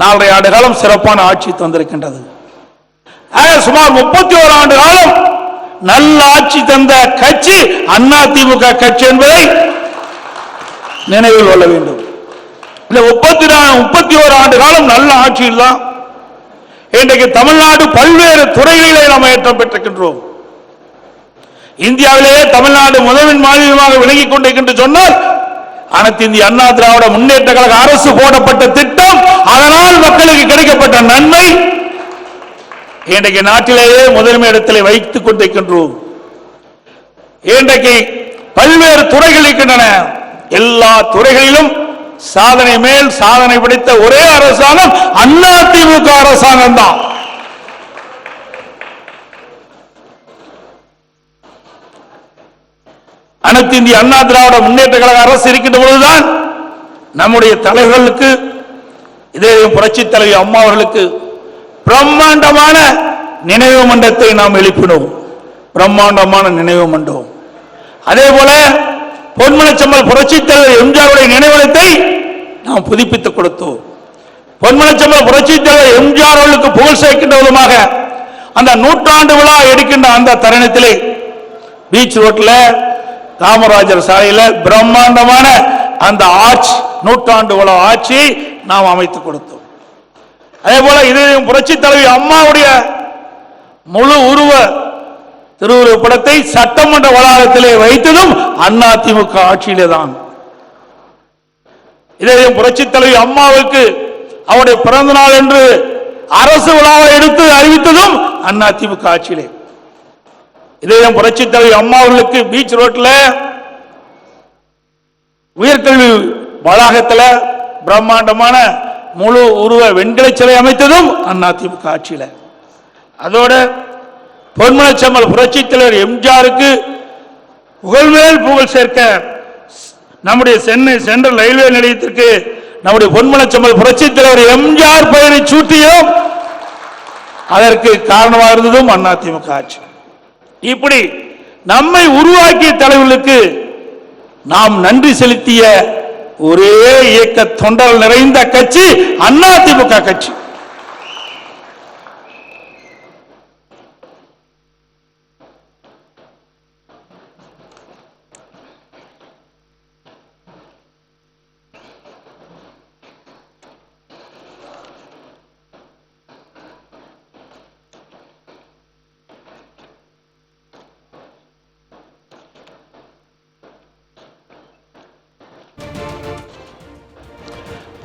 Speaker 2: 4.5 ஆண்டு காலம் சிறப்பான ஆட்சி தந்திருக்கின்றது. சுமார் 31 ஆண்டு காலம் நல்ல ஆட்சி தந்த கட்சி அண்ணா திமுக கட்சி என்பதை நினைவில் கொள்ள வேண்டும். இந்த 31 ஆண்டு காலம் நல்ல ஆட்சியில் தான் இன்றைக்கு தமிழ்நாடு பல்வேறு துறைகளிலே நாம் ஏற்றம் பெற்றிருக்கின்றோம். இந்தியாவிலேயே தமிழ்நாடு முதலின் மாநிலமாக விளங்கிக் கொண்டிருக்கின்ற சொன்னால் அனைத்து இந்திய அண்ணா திராவிட முன்னேற்ற கழக அரசு போடப்பட்ட திட்டம், அதனால் மக்களுக்கு கிடைக்கப்பட்ட நன்மை இன்றைக்கு நாட்டிலேயே முதன்மை இடத்திலே வைத்துக் கொண்டிருக்கின்றோம். இன்றைக்கு பல்வேறு துறைகள் இருக்கின்றன. எல்லா துறைகளிலும் சாதனை மேல் சாதனை படைத்த ஒரே அரசாங்கம் அண்ணா திமுக அரசாங்கம் தான். அனைத்து இந்திய அண்ணா திராவிட முன்னேற்ற கழக அரசு இருக்கின்ற பொழுதுதான் நம்முடைய தலைவர்களுக்கு, இதே புரட்சி தலைவி அம்மா அவர்களுக்கு பிரம்மாண்டமான நினைவு மண்டபத்தை நாம் எழுப்பினோம். பிரம்மாண்டமான நினைவு மண்டபம். அதே போல பொன்மனச்செம்மல் புரட்சி தலைவர் எம்ஜிஆருடைய நினைவிடத்தை நாம் புதுப்பித்துக் கொடுத்தோம். பொன்மனச்செம்மல் புரட்சி தலைவர் எம்ஜிஆர் அவர்களுக்கு புகழ் சேர்க்கின்ற விதமாக அந்த 100 ஆண்டு விழா எடுக்கின்ற அந்த தருணத்திலே பீச் ரோட்ல காமராஜர் சாலையில பிரம்மாண்டமான அந்த ஆட்சி, நூற்றாண்டு உள்ள ஆட்சியை நாம் அமைத்துக் கொடுத்தோம். அதே போல இதயம் புரட்சி தலைவி அம்மாவுடைய முழு உருவ திருவுருவ படத்தை சட்டமன்ற வளாகத்திலே வைத்ததும் அதிமுக ஆட்சியிலே தான். இதயம் புரட்சி தலைவி அம்மாவுக்கு அவருடைய பிறந்த நாள் என்று அரசு விழாவை எடுத்து அறிவித்ததும் அதிமுக ஆட்சியிலே. இதயம் புரட்சி தலைவி அம்மா அவர்களுக்கு பீச் ரோட்ல உயர்கல்வி வளாகத்தில் பிரம்மாண்டமான முழு உருவ வெண்கல சிலை அமைத்ததும் அதிமுக ஆட்சியில. அதோட பொன்மனச்செம்மல் புரட்சி தலைவர் எம்ஜிஆருக்கு புகழ்மேல் புகழ் சேர்க்க நம்முடைய சென்னை சென்ட்ரல் ரயில்வே நிலையத்திற்கு நம்முடைய பொன்மனச்செம்மல் புரட்சி தலைவர் எம்ஜிஆர் பெயரை சூட்டியும் அதற்கு காரணமாக இருந்ததும் அதிமுக ஆட்சி. இப்படி நம்மை உருவாக்கிய தலைவர்களுக்கு நாம் நன்றி செலுத்திய ஒரே இயக்க தொண்டர்கள் நிறைந்த கட்சி அதிமுக கட்சி.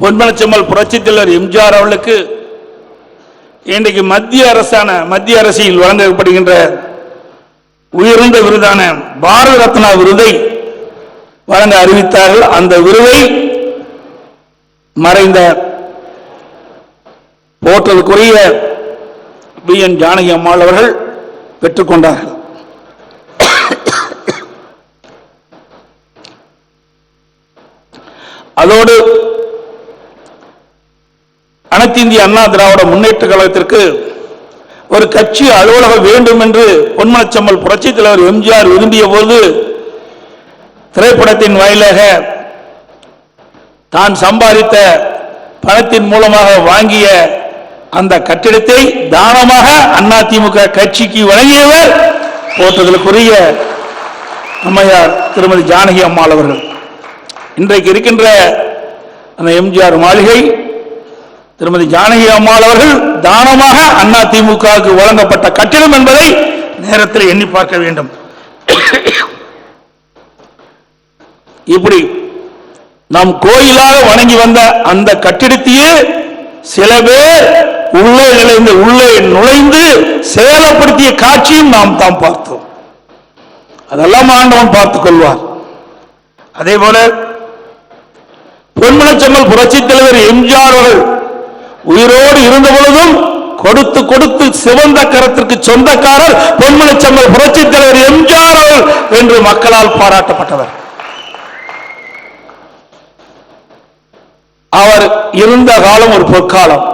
Speaker 2: பொன்மனச்செம்மல் புரட்சி தலைவர் எம்ஜிஆர் அவர்களுக்கு இன்றைக்கு மத்திய அரசில் வழங்கப்படுகின்ற உயர்ந்த விருதான பாரத ரத்னா விருதை வழங்க அறிவித்தார்கள். அந்த விருதை மறைந்த போற்றலுக்குரிய BN ஜானகி அம்மாள் அவர்கள் பெற்றுக்கொண்டார்கள். அதோடு அனைத்து இந்திய அண்ணா திராவிட முன்னேற்ற கழகத்திற்கு ஒரு கட்சி அலுவலகம் வேண்டும் என்று பொன்மனச்செம்மல் புரட்சி தலைவர் எம்ஜிஆர் விரும்பிய போது திரைப்படத்தின் வாயிலாக தான் சம்பாதித்த பணத்தின் மூலமாக வாங்கிய அந்த கட்டிடத்தை தானமாக அதிமுக கட்சிக்கு வழங்கியவர் போற்றலுக்குரிய அம்மையார் திருமதி ஜானகி அம்மாள் அவர்கள். இன்றைக்கு இருக்கின்ற அந்த எம்ஜிஆர் மாளிகை திருமதி ஜானகி அம்மாள் அவர்கள் தானமாக அதிமுகவுக்கு வழங்கப்பட்ட கட்டிடம் என்பதை நேரத்தில் எண்ணி பார்க்க வேண்டும். இப்படி நாம் கோயிலாக வணங்கி வந்த அந்த கட்டிடத்தையே சில பேர் உள்ளே நுழைந்து சேலப்படுத்திய காட்சியும் நாம் தான் பார்த்தோம். அதெல்லாம் ஆண்டவன் பார்த்துக் கொள்வார். அதே போல பொன்மனச்செம்மல் புரட்சி தலைவர் எம்ஜிஆர் அவர்கள் உயிரோடு இருந்த பொழுதும் கொடுத்து கொடுத்து சிவந்த கரத்திற்கு சொந்தக்காரர் பொன்மனச்செம்மல் புரட்சி தலைவர் எம்ஜிஆர் அவர்கள் என்று மக்களால் பாராட்டப்பட்டவர். அவர் இருந்த காலம் ஒரு பொற்காலம்.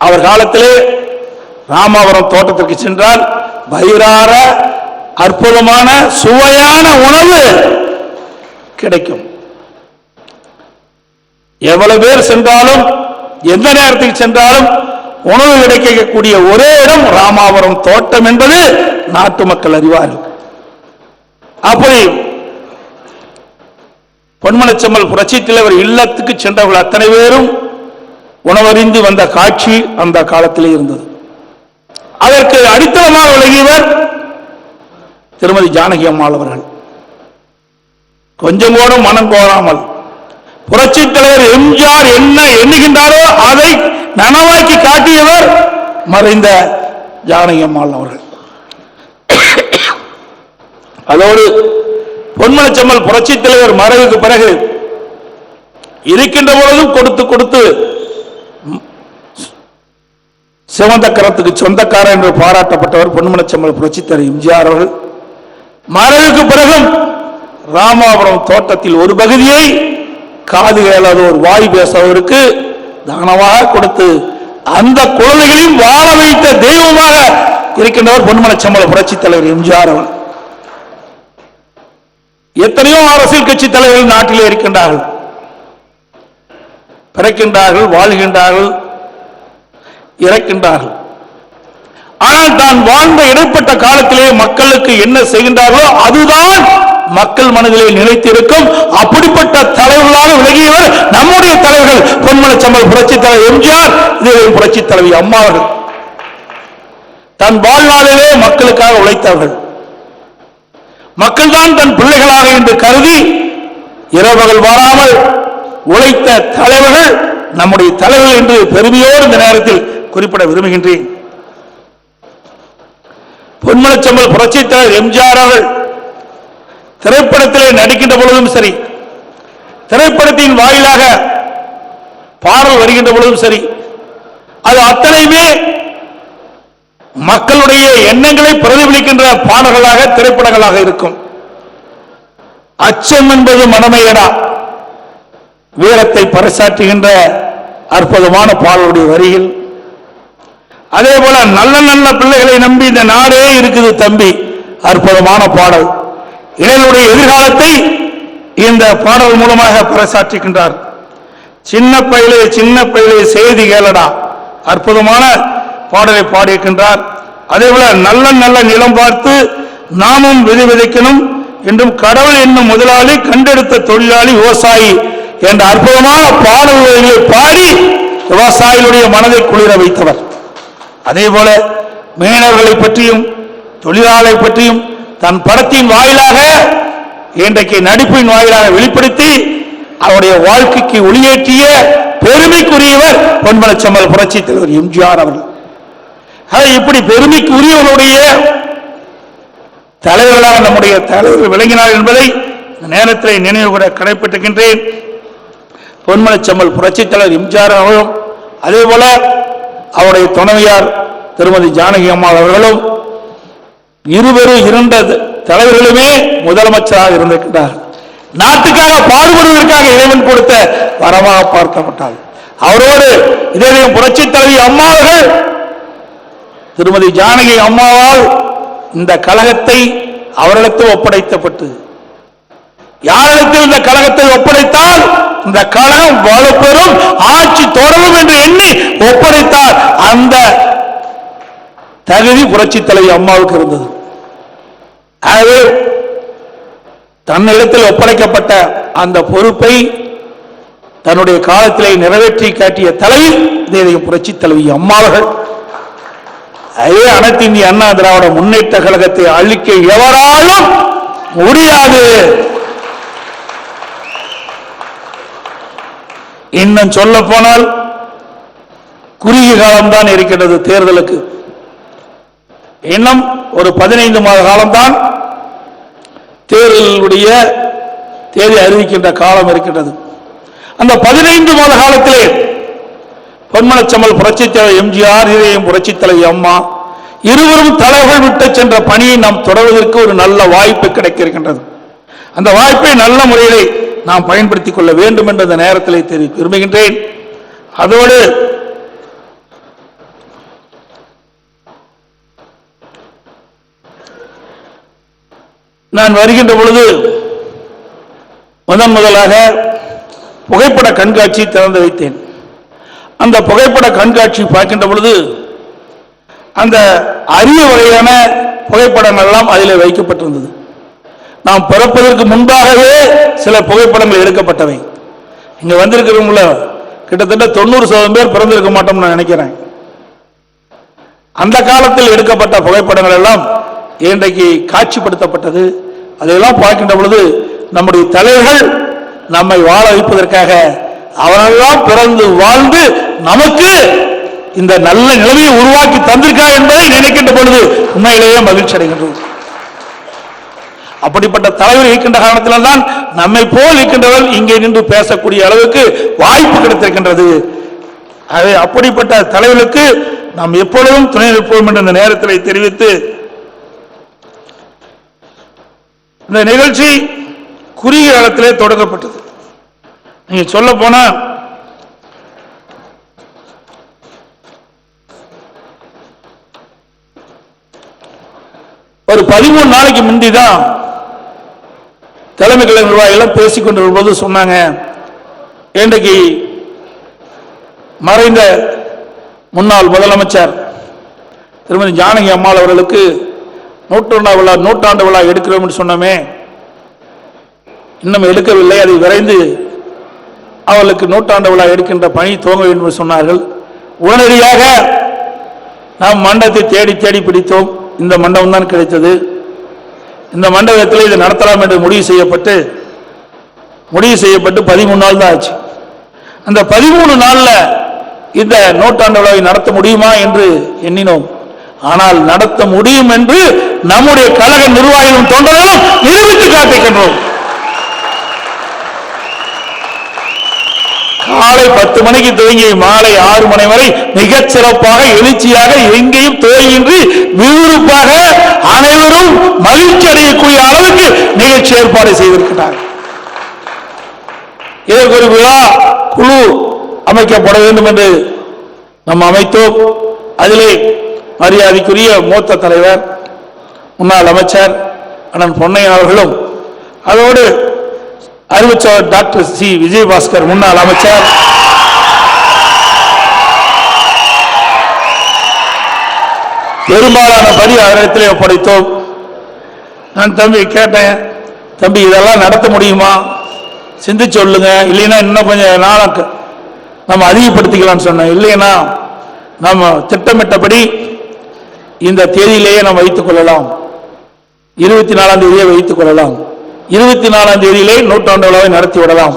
Speaker 2: அவர் காலத்திலே ராமாவரம் தோட்டத்திற்கு சென்றால் வயிறார அற்புதமான சுவையான உணவு கிடைக்கும். எவ்வளவு பேர் சென்றாலும் எந்த நேரத்தில் சென்றாலும் உணவு கிடைக்கக்கூடிய ஒரே இடம் ராமாவரம் தோட்டம் என்பது நாட்டு மக்கள் அறிவார்கள். அப்படி பொன்மனச்செம்மல் புரட்சி தலைவர் இல்லத்துக்கு சென்றவர்கள் அத்தனை பேரும் உணவறிந்து வந்த காட்சி அந்த காலத்திலே இருந்தது. அதற்கு அடித்தளமாக விளங்கியவர் திருமதி ஜானகி அம்மாள் அவர்கள். கொஞ்சம் கூட மனம் கோராமல் புரட்சி தலைவர் எம்ஜிஆர் என்ன எண்ணுகின்றாரோ அதை நனவாக்கி காட்டியவர் மறைந்த ஜானகி அம்மாள் அவர்கள். அதோடு பொன்மனச்செம்மல் புரட்சி தலைவர் மறைவுக்கு பிறகு இருக்கின்ற பொழுதும் கொடுத்து கொடுத்து சிவந்த கரத்துக்கு சொந்தக்காரர் என்று பாராட்டப்பட்டவர் பொன்மனச்செம்மல் புரட்சி தலைவர் எம்ஜிஆர் அவர்கள். மறைவுக்கு பிறகும் ராமாபுரம் தோட்டத்தில் ஒரு பகுதியை காது கேளாத ஒரு வாய் பேசுவதற்கு தானமாக கொடுத்து அந்த குழந்தைகளையும் வாழ வைத்த தெய்வமாக இருக்கின்றவர் பொன்மனச்செம்மல் புரட்சி தலைவர் எம்ஜிஆர் அவர்கள். எத்தனையோ அரசியல் கட்சி தலைவர்கள் நாட்டிலே இருக்கின்றார்கள், பிறக்கின்றார்கள், வாழ்கின்றார்கள், இறக்கின்றார்கள். ஆனால் தான் வாழ்ந்த இடைப்பட்ட காலத்திலே மக்களுக்கு என்ன செய்கின்றார்களோ அதுதான் மக்கள் மனதிலே நிலைத்திருக்கும். அப்படிப்பட்ட தலைவர்களாக விலகியவர் நம்முடைய தலைவர்கள் பொன்மனச்செம்மல் புரட்சி தலைவர் எம்ஜிஆர், புரட்சி தலைவி அம்மா அவர்கள். தன் வாழ்நாளிலே மக்களுக்காக உழைத்தவர்கள். மக்கள் தான் தன் பிள்ளைகளாக என்று கருதி இரவுகள் வாராமல் உழைத்த தலைவர்கள் நம்முடைய தலைவர்கள் என்று பெருமையோடு இந்த நேரத்தில் குறிப்பிட விரும்புகின்றேன். பொன்மனச்செம்மல் புரட்சி தலைவர் எம்ஜிஆர் அவர்கள் திரைப்படத்திலே நடிக்கின்ற பொழுதும் சரி, திரைப்படத்தின் வாயிலாக பாடல் வருகின்ற பொழுதும் சரி, அது அத்தனையுமே மக்களுடைய எண்ணங்களை பிரதிபலிக்கின்ற பாடல்களாக திரைப்படங்களாக இருக்கும். அச்சம் என்பது மனமையடா வீரத்தை பறைசாற்றுகின்ற அற்புதமான பாடலுடைய வரியில், அதே போல நல்ல நல்ல பிள்ளைகளை நம்பி இந்த நாடே இருக்குது தம்பி அற்புதமான பாடல். இளைஞருடைய எதிர்காலத்தை இந்த பாடல் மூலமாக பறைசாற்றுகின்றார். சின்ன பையிலே செய்தி கேளடா அற்புதமான பாடலை பாடியிருக்கின்றார். அதே போல நல்ல நல்ல நிலம் பார்த்து நாமும் விதைக்கணும் என்றும் கடவுள் என்னும் முதலாளி கண்டெடுத்த தொழிலாளி விவசாயி என்ற அற்புதமான பாடல்களை பாடி விவசாயிகளுடைய மனதை குளிர வைத்தவர். அதே போல மீனவர்களை பற்றியும் தொழிலாளரை பற்றியும் தன் படத்தின் வாயிலாக இன்றைக்கு நடிப்பின் வாயிலாக வெளிப்படுத்தி அவருடைய வாழ்க்கைக்கு ஒளியேற்றிய பெருமைக்குரியவர் பொன்மனச்செம்மல் புரட்சி தலைவர் எம்ஜிஆர் அவர்கள். இப்படி பெருமைக்குரியவருடைய தலைவர்களாக நம்முடைய தலைவர்கள் விளங்கினார் என்பதை இந்த நேரத்தில் நினைவு கூட கடைபிடிக்கின்றேன். பொன்மனச்செம்மல் புரட்சி தலைவர் எம்ஜிஆர் அவர்களும் அதே போல அவருடைய துணைவியார் திருமதி ஜானகி அம்மா அவர்களும் இரண்டு தலைவர்களுமே முதலமைச்சராக இருந்திருக்கின்றார். நாட்டுக்காக பாடுபடுவதற்காக இறைவன் கொடுத்த வரமாக பார்க்கப்பட்டார். அவரோடு இதே புரட்சி தலைவி அம்மா அவர்கள் திருமதி ஜானகி அம்மாவால் இந்த கழகத்தை அவரிடத்தில் ஒப்படைக்கப்பட்டு, யாரிடத்தில் இந்த கழகத்தை ஒப்படைத்தால் இந்த கழகம் வலுப்பெறும் ஆட்சி தொடரும் என்று எண்ணி ஒப்படைத்தார். அந்த தகுதி புரட்சி தலைவி அம்மாவுக்கு இருந்தது. ஆகவே தன்னிடத்தில் ஒப்படைக்கப்பட்ட அந்த பொறுப்பை தன்னுடைய காலத்திலே நிறைவேற்றி காட்டிய தலைவி இதயம் புரட்சி தலைவி அம்மாவர்கள். அதே அனைத்து இந்திய அண்ணா திராவிட முன்னேற்ற கழகத்தை அழிக்க எவராலும் முடியாது. இன்னும் சொல்ல போனால் குறுகிய காலம்தான் இருக்கிறது. தேர்தலுக்கு இன்னும் ஒரு 15 மாத காலம்தான் தேர்தலுடைய தேதி அறிவிக்கின்ற காலம் இருக்கின்றது. அந்த 15 மாத காலத்திலே பொன்மனச்செம்மல் புரட்சி தலைவர் எம்ஜிஆர், புரட்சி தலைவி அம்மா இருவரும் தலைவர்கள் விட்டு சென்ற பணியை நாம் தொடர்வதற்கு ஒரு நல்ல வாய்ப்பு கிடைக்கின்றது. அந்த வாய்ப்பை நல்ல முறையிலே நாம் பயன்படுத்திக் கொள்ள வேண்டும் என்ற நேரத்தில் தெரிவிக்க விரும்புகின்றேன். அதோடு நான் வருகின்ற பொழுது முதலாக புகைப்பட கண்காட்சி திறந்து வைத்தேன். அந்த புகைப்பட கண்காட்சி பார்க்கின்ற பொழுது அந்த அரிய வகையான புகைப்படங்கள் எல்லாம் அதில் வைக்கப்பட்டிருந்தது. நாம் பிறப்பதற்கு முன்பாகவே சில புகைப்படங்கள் எடுக்கப்பட்டவை. இங்க வந்திருக்கிறவங்கள கிட்டத்தட்ட 90% பேர் பிறந்திருக்க மாட்டோம் நான் நினைக்கிறேன். அந்த காலத்தில் எடுக்கப்பட்ட புகைப்படங்கள் எல்லாம் இன்றைக்கு காட்சிப்படுத்தப்பட்டது. அதையெல்லாம் பார்க்கின்ற பொழுது நம்முடைய தலைவர்கள் நம்மை வாழ வைப்பதற்காக அவரெல்லாம் பிறந்து வாழ்ந்து நமக்கு இந்த நல்ல நிலைமையை உருவாக்கி தந்திருக்கார் என்பதை நினைக்கின்ற பொழுது உண்மையிலேயே மகிழ்ச்சி அடைகின்றோம். அப்படிப்பட்ட தலைவர் இருக்கின்ற காரணத்தில்தான் நம்மை போல் இருக்கின்றவர்கள் இங்கே நின்று பேசக்கூடிய அளவுக்கு வாய்ப்பு கிடைத்திருக்கின்றது. அப்படிப்பட்ட தலைவர்களுக்கு நாம் எப்பொழுதும் துணை நிற்போம் என்ற நேரத்தில் தெரிவித்து, இந்த நிகழ்ச்சி குறுகிய காலத்திலே தொடங்கப்பட்டது. நீங்க சொல்ல போனா ஒரு 13 நாளைக்கு முந்திதான் தலைமை கழக நிர்வாகிகள் பேசிக்கொண்டிருக்கும் போது சொன்னாங்க, இன்றைக்கு மறைந்த முன்னாள் முதலமைச்சர் திருமதி ஜானகி அம்மாள் அவர்களுக்கு நூற்றாண்டு விழா எடுக்கிறோம் என்று சொன்னோமே, இன்னும் எடுக்கவில்லை. அதை விரைந்து அவர்களுக்கு நூற்றாண்டு விழா எடுக்கின்ற பணி துவங்க வேண்டும் என்று சொன்னார்கள். உடனடியாக நாம் மண்டபத்தை தேடி தேடி பிடித்தோம். இந்த மண்டபம் தான் கிடைத்தது. இந்த மண்டபத்தில் இதை நடத்தலாம் என்று முடிவு செய்யப்பட்டு 13 நாள் தான் ஆச்சு. அந்த 13 நாள்ல இந்த நூற்றாண்டு விழாவை நடத்த முடியுமா என்று எண்ணினோம். ஆனால் நடத்த முடியும் என்று நம்முடைய கழக நிர்வாகிகளும் தொண்டர்களும் நிரூபித்து காட்டுகின்றோம். காலை 10 மணிக்கு துவங்கி மாலை 6 மணி வரை மிகச் சிறப்பாக எழுச்சியாக எங்கேயும் தோல்வியின்றி விறுவிறுப்பாக அனைவரும் மகிழ்ச்சி அடையக்கூடிய அளவுக்கு நிகழ்ச்சி ஏற்பாடு செய்திருக்கிறார். இதற்கு ஒரு விழா குழு அமைக்கப்பட வேண்டும் என்று நாம் அமைத்தோம். அதிலே மரியாதைக்குரிய மூத்த தலைவர் முன்னாள் அமைச்சர் அண்ணன் பொன்னையன் அவர்களும், அதோடு அறிவிச்சவர் டாக்டர் சி விஜயபாஸ்கர் முன்னாள் அமைச்சர், பெரும்பாலான படி அவரிடத்திலே ஒப்படைத்தோம். நான் தம்பி கேட்டேன், தம்பி இதெல்லாம் நடத்த முடியுமா, சிந்திச்சு சொல்லுங்க, இல்லைன்னா இன்னும் கொஞ்சம் நாளுக்கு நம்ம அதிகப்படுத்திக்கலாம்னு சொன்னேன். இல்லைன்னா நம்ம திட்டமிட்டபடி இந்த தேதியிலேயே நம்ம வைத்துக் கொள்ளலாம், 24ஆம் தேதியே வைத்துக் கொள்ளலாம், 24ஆம் தேதியிலே நூற்றாண்டு விழாவை நடத்தி விடலாம்,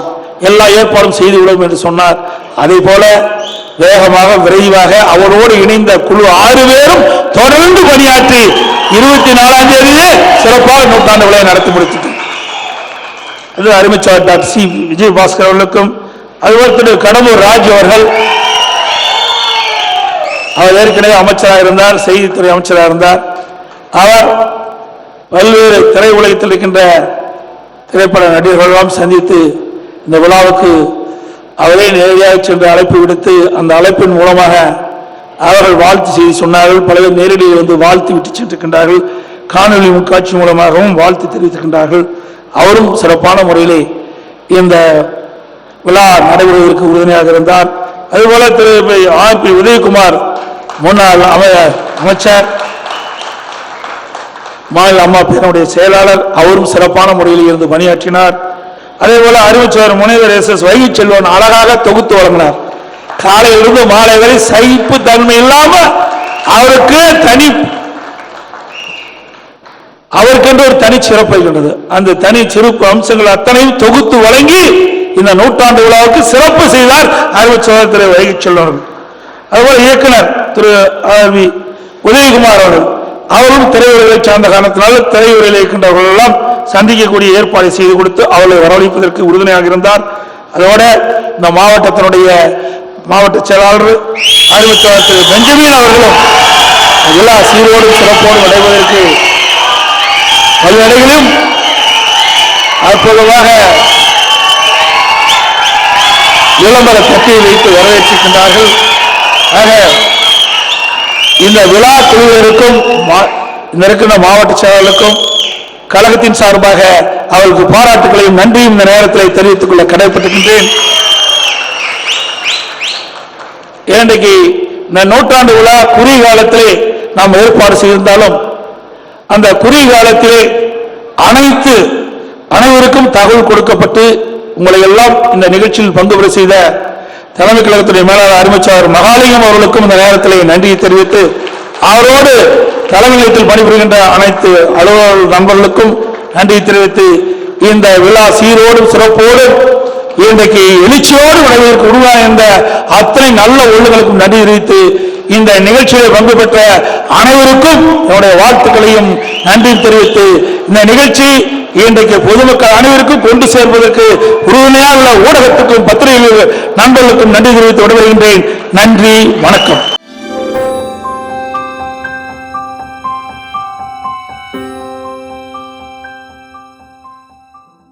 Speaker 2: எல்லா ஏற்பாடும் செய்து விடும் என்று சொன்னார். அதே போல வேகமாக விரைவாக அவரோடு இணைந்த குழு 6 பேரும் தொடர்ந்து பணியாற்றி 24ஆம் தேதியே சிறப்பாக நூற்றாண்டு விழாவை நடத்தி முடித்தது. அது அறிவிச்சார் டாக்டர் சி விஜயபாஸ்கர் அவர்களுக்கும், அதுபோல் திரு கடம்பூர் ராஜ் அவர்கள், அவர் ஏற்கனவே அமைச்சராக இருந்தார், செய்தித்துறை அமைச்சராக இருந்தார். அவர் பல்வேறு திரை உலகத்தில் இருக்கின்ற திரைப்பட நடிகர்களெல்லாம் சந்தித்து இந்த விழாவுக்கு அவரே நேரடியாக சென்று அழைப்பு விடுத்து அந்த அழைப்பின் மூலமாக அவர்கள் வாழ்த்து செய்தி சொன்னார்கள். பலர் நேரடியில் வந்து வாழ்த்து விட்டு சென்றிருக்கின்றார்கள். காணொலி காட்சி மூலமாகவும் வாழ்த்து தெரிவித்திருக்கின்றார்கள். அவரும் சிறப்பான முறையிலே இந்த விழா நடைபெறுவதற்கு உறுதுணையாக இருந்தார். அதுபோல திரு ஆர் பி உதயகுமார் முன்னாள் அமைச்சர், மாநில அம்மா பேரனுடைய செயலாளர், அவரும் சிறப்பான முறையில் இருந்து பணியாற்றினார். அதே போல அறிவிச்சவர் முனைவர் எஸ் வைகை செல்வன் அழகாக தொகுத்து வழங்கினார். காலையிலிருந்து மாலை வரை சகிப்பு தன்மை இல்லாம அவருக்கென்று ஒரு தனி சிறப்பு இருக்கின்றது. அந்த தனி சிறப்பு அம்சங்கள் அத்தனையும் தொகுத்து வழங்கி இந்த நூற்றாண்டு விழாவுக்கு சிறப்பு செய்தார் அறிவிச்சவர் திரு வைகை செல்வன். அதுபோல இயக்குனர் திரு ஆர் வி உதயகுமார் அவர்கள், அவரும் திரையுறைகளை சார்ந்த காரணத்தினால் திரையுறையில் இருக்கின்றவர்கள் எல்லாம் சந்திக்கக்கூடிய ஏற்பாடு செய்து கொடுத்து அவர்களை வரவழைப்பதற்கு உறுதுணையாக இருந்தார். அதோட இந்த மாவட்டத்தினுடைய மாவட்ட செயலாளர் அறிவித்தவர் திரு பெஞ்சமின் அவர்களும் எல்லா சீரோடு சிறப்போடு நடைபெறுவதற்கு பல்வேளைகளிலும் அற்புதமாக விளம்பர தட்டியை வைத்து வரவேற்றிருக்கின்றார்கள். ஆக இந்த விழா குழுவினருக்கும் இந்த இருக்கின்ற மாவட்ட செயலாளருக்கும் கழகத்தின் சார்பாக அவர்களுக்கு பாராட்டுகளையும் நன்றியும் இந்த நேரத்தில் தெரிவித்துக் கொள்ள கடமைப்பட்டிருக்கின்றேன். இன்றைக்கு இந்த நூற்றாண்டு விழா குறுகிய காலத்திலே நாம் ஏற்பாடு செய்திருந்தாலும் அந்த குறுகிய காலத்திலே அனைவருக்கும் தகவல் கொடுக்கப்பட்டு உங்களை எல்லாம் இந்த நிகழ்ச்சியில் பங்கு பெற செய்த தலைமை கழகத்துடைய மேலாளர் அறிவிச்சார் மகாலிங்கம் அவர்களுக்கும் இந்த நேரத்திலே நன்றியை தெரிவித்து, அவரோடு தலைமையகத்தில் பணிபுரிகின்ற அனைத்து அலுவலர் நண்பர்களுக்கும் நன்றி தெரிவித்து, இந்த விழா சீரோடும் சிறப்போடும் இன்றைக்கு எழுச்சியோடு விளைவதற்கு உருவாக இருந்த அத்தனை நல்ல உள்ளங்களுக்கும் நன்றி தெரிவித்து, இந்த நிகழ்ச்சியில் பங்கு பெற்ற அனைவருக்கும் என்னுடைய வாழ்த்துக்களையும் நன்றி தெரிவித்து, இந்த நிகழ்ச்சி இன்றைக்கு பொதுமக்கள் அனைவருக்கும் கொண்டு சேர்வதற்கு உறுதுணையாக உள்ள ஊடகத்துக்கும் பத்திரிகை நண்பர்களுக்கும் நன்றி தெரிவித்து விடைபெறுகின்றேன். நன்றி, வணக்கம்.